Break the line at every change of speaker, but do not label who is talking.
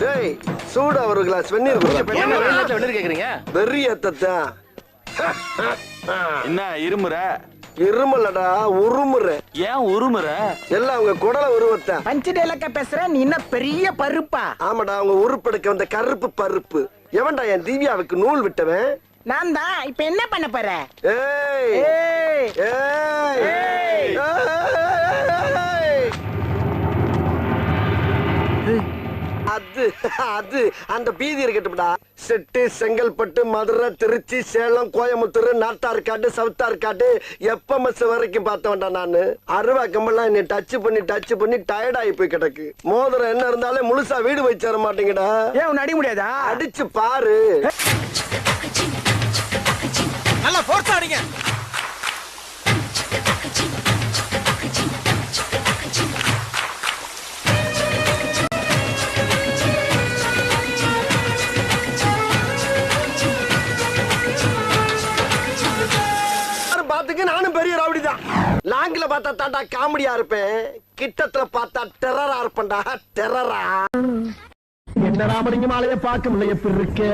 டேய் சூடா ஒரு கிளாஸ் வெந்நீர் குடுடா.
வெந்நீர் கேக்குறீங்க?
வெறி ஏத்தத்தா.
என்ன இருமுற?
இருமலடா உருமுற.
ஏன் உருமுற?
எல்லாம் அவங்க குடல உருவத்தா.
பஞ்சு டேலக்க பேசுற நீ என்ன பெரிய பருப்பா?
ஆமாடா அவங்க உருப்படுக்க வந்த கருப்பு பருப்பு. எவன்டா என் திவ்யாவுக்கு நூல் விட்டவன்?
நான் தான். இப்ப என்ன பண்ண போற?
ஏய்
ஏய்
ஏய்
ஏய்.
அது அது அந்த பீதி இருக்கட்டும்டா. செட்டு செங்கல்பட்டு மதுரை திருச்சி சேலம் கோயம்புத்தூர் நாட்டார்காடு சவுத்தார்காடு எப்பமஸ் வரைக்கும் பார்த்தவன்டா நானு. அருவா கம்பெல்லாம் என்னை டச் பண்ணி டயர்ட் ஆகி போய் கிடக்கு. மோதிரம் என்ன இருந்தாலே முழுசா வீடு போய் சேர மாட்டேங்கடா.
ஏன் உன்னை அடிக்க முடியாதா?
அடிச்சு பாரு.
நல்லா ஃபோர்ஸ் அடிங்க.
பாத்துக்கு நானும் பெரிய ரவுடிதான். லாங்கில பார்த்தா தாண்டா காமெடியா இருப்பேன், கிட்டத்துல பார்த்தா டெரரா இருப்பேன்டா. டெரரா
என்ன ராமலிங்க மாலைய பார்க்க முடிய எப்படி இருக்கு?